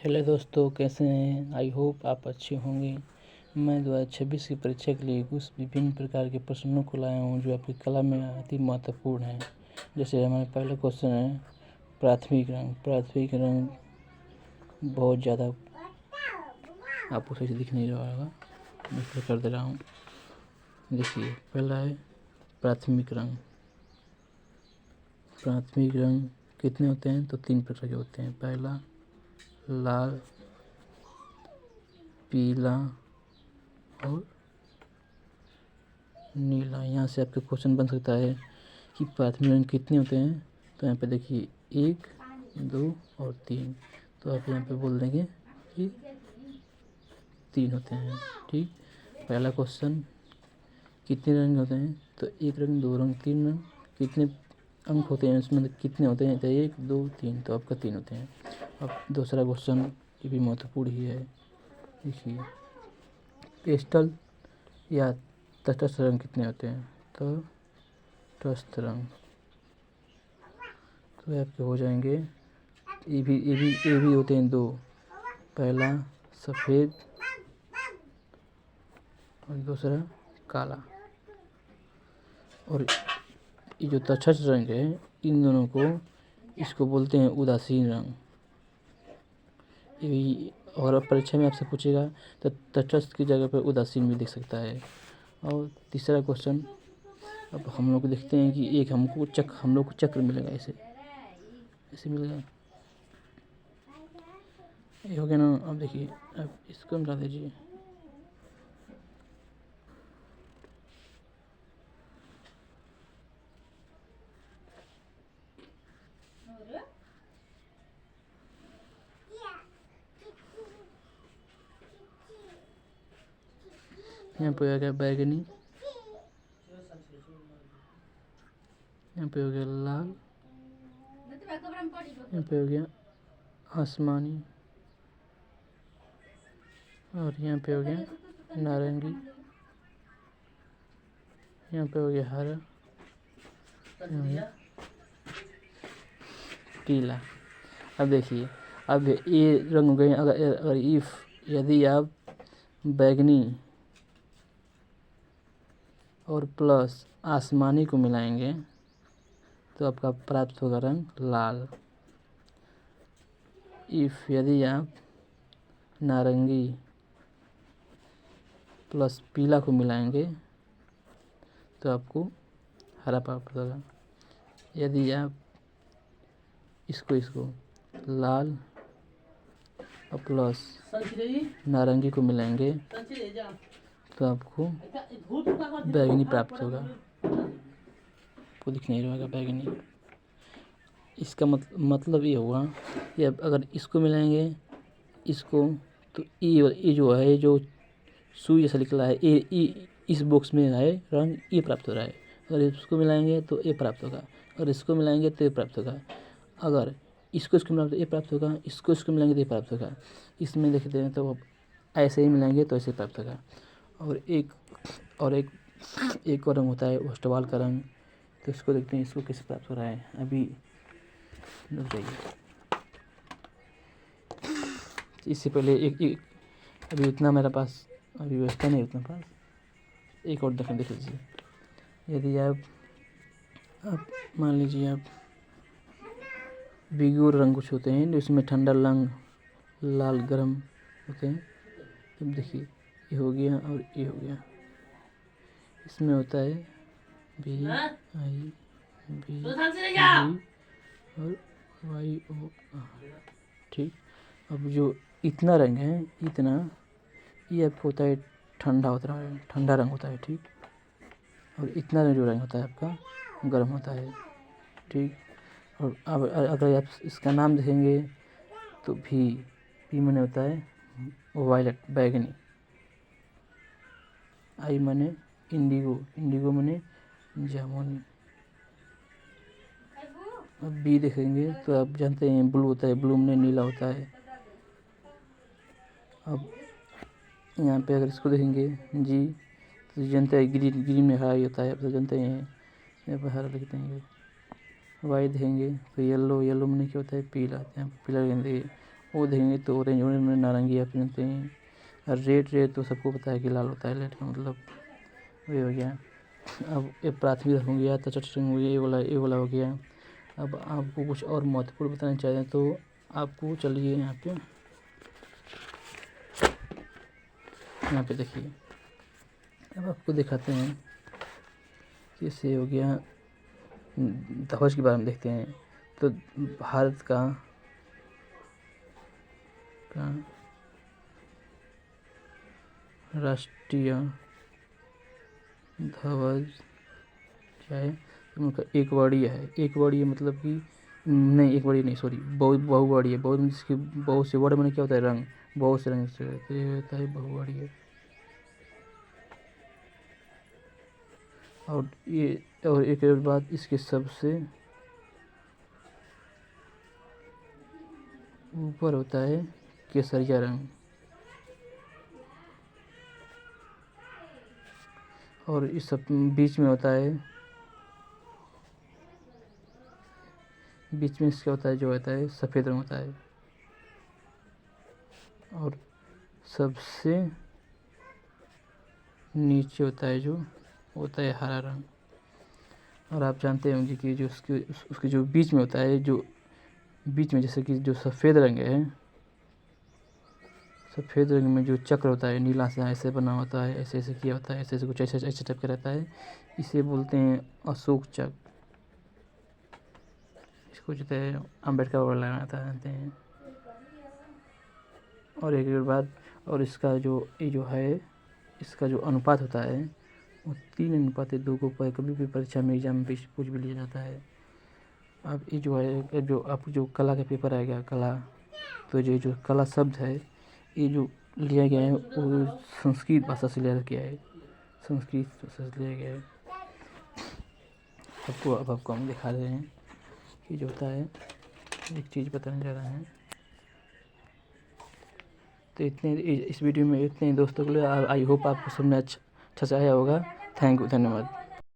Hello दोस्तों, कैसे हैं? आई होप आप अच्छे होंगे। मैं 2026 की परीक्षा के लिए कुछ विभिन्न प्रकार के प्रश्नों को लाया हूँ जो आपकी कला में अति महत्वपूर्ण है। जैसे हमारा पहला क्वेश्चन है प्राथमिक रंग। प्राथमिक रंग बहुत ज़्यादा आपको सही से दिख नहीं रहा होगा, मैं इसलिए कर दे रहा हूँ। देखिए, पहला है प्राथमिक रंग। प्राथमिक रंग कितने होते हैं? तो 3 प्रकार के होते हैं। पहला लाल, पीला और नीला। यहाँ से आपके क्वेश्चन बन सकता है कि प्राथमिक रंग कितने होते हैं। तो यहाँ पे देखिए 1, 2 और 3। तो आप यहाँ पे बोल देंगे कि 3 होते हैं। ठीक, पहला क्वेश्चन कितने रंग होते हैं? तो 1 रंग, 2 रंग, 3 रंग। कितने अंक होते हैं उसमें? कितने होते हैं? तो 1, 2, 3। तो आपका 3 होते हैं। अब दूसरा क्वेश्चन, ये भी महत्वपूर्ण ही है। देखिए, पेस्टल या तटस्थ रंग कितने होते हैं? तो तटस्थ रंग तो आपके हो जाएंगे, ये भी होते हैं 2। पहला सफ़ेद और दूसरा काला। और ये जो तटस्थ रंग है, इन दोनों को इसको बोलते हैं उदासीन रंग। ये और परीक्षा में आपसे पूछेगा तो तटस्थ की जगह पर उदासीन भी दिख सकता है। और तीसरा क्वेश्चन, अब हम लोग देखते हैं कि एक हम लोग को चक्र मिलेगा। ऐसे मिलेगा, ये हो गया ना। अब देखिए, अब इसको मिला दीजिए। यहाँ पे हो गया बैगनी, यहाँ पे हो गया लाल, यहाँ पे हो गया आसमानी और यहाँ पे हो गया नारंगी, यहाँ पे हो गया हरा, पीला। अब देखिए, अब ये रंग हो गए। अगर यदि आप बैगनी और प्लस आसमानी को मिलाएंगे तो आपका प्राप्त होगा रंग लाल। यदि आप नारंगी प्लस पीला को मिलाएंगे तो आपको हरा प्राप्त होगा। यदि आप इसको लाल और प्लस नारंगी को मिलाएंगे तो आपको बैगनी प्राप्त होगा। आपको दिख नहीं रहेगा बैगनी। इसका मतलब ये हुआ कि अब अगर इसको मिलाएंगे इसको, तो ये जो है, जो सुई जैसा निकला है, ये इस बॉक्स में है रंग, ये प्राप्त हो रहा है। अगर इसको मिलाएंगे तो ये प्राप्त होगा, अगर इसको मिलाएंगे तो ये प्राप्त होगा, अगर इसको मिलाएंगे तो ये प्राप्त होगा, इसको मिलाएंगे तो ये प्राप्त होगा। इसमें देखते हैं तो ऐसे ही मिलाएंगे तो ऐसे प्राप्त होगा। और एक और रंग होता है ओस्टवाल का रंग। तो इसको देखते हैं, इसको कैसे प्राप्त हो रहा है। अभी इससे पहले अभी उतना मेरे पास अभी व्यवस्था नहीं उतना पास। एक और देख लीजिए। यदि आप मान लीजिए आप बिगुर रंग कुछ होते हैं जिसमें ठंडा रंग लाल गर्म होते हैं। अब देखिए, ये हो गया और ये हो गया। इसमें होता है BI B और YO। ठीक, अब जो इतना रंग है, ये आपको होता है ठंडा रंग होता है। ठीक, और इतना जो रंग होता है आपका गर्म होता है। ठीक, और अब अगर आप इसका नाम देखेंगे तो भी माने होता है वायलेट बैगनी, I माने इंडिगो माने जामुनी। अब B देखेंगे तो आप जानते हैं ब्लू होता है, ब्लू माने नीला होता है। अब यहाँ पे अगर इसको देखेंगे G तो जानते हैं ग्रीन में हरा ही होता है, आप तो जानते हैं, यहाँ पर हरा लिख देंगे। Y देखेंगे तो येलो माने क्या होता है? पीला। यहाँ पर पीला लिखेंगे। वो देखेंगे तो ऑरेंज ऑरेंज में नारंगी आप जानते हैं, और रेड तो सबको पता है कि लाल होता है, रेड का मतलब ये हो गया। अब ये प्राथमिक रंग हो गया, तटस्थ रंग हो गया, ये वाला हो गया। अब आपको कुछ और महत्वपूर्ण बताना चाहते हैं तो आपको चलिए यहाँ पे देखिए, अब आपको दिखाते हैं कि इससे हो गया। ध्वज के बारे में देखते हैं तो भारत का राष्ट्रीय ध्वज क्या है, उनका एक वर्णीय है। एक वर्णीय मतलब कि नहीं, एक वर्णीय नहीं, सॉरी, बहुवर्णीय। बहुत जिसके बहुत से वर्ड में क्या होता है, रंग, बहुत से रंग से तो ये होता है बहुवर्णीय। और एक और बात, इसके सबसे ऊपर होता है केसरिया रंग, और इस सब बीच में होता है, बीच में इसका होता है जो होता है सफ़ेद रंग होता है, और सबसे नीचे होता है जो होता है हरा रंग। और आप जानते होंगे कि जो उसके जो बीच में होता है, जो बीच में जैसे कि जो सफ़ेद रंग है, सफ़ेद रंग में जो चक्र होता है नीला से ऐसे बना होता है, ऐसे ऐसे किया होता है, ऐसे ऐसे कुछ ऐसे टाइप का रहता है, इसे बोलते हैं अशोक चक्र। इसको जो है अम्बेडकर वाला लगाता जानते हैं। और एक बात, और इसका जो ये जो है, इसका जो अनुपात होता है वो 3:2 को कभी भी परीक्षा में एग्जाम में पूछ भी लिया जाता है। अब ये जो है, जो आप जो कला का पेपर आएगा कला, तो जो कला शब्द है ये जो लिया गया है वो संस्कृत भाषा से लिया गया है, संस्कृत भाषा से लिया गया है। अब आपको हम दिखा रहे हैं कि जो होता है, एक चीज़ बताने जा रहे हैं। तो इतने इस वीडियो में इतने दोस्तों के लिए, आई होप आपको समझ अच्छा से आया होगा। थैंक यू, धन्यवाद।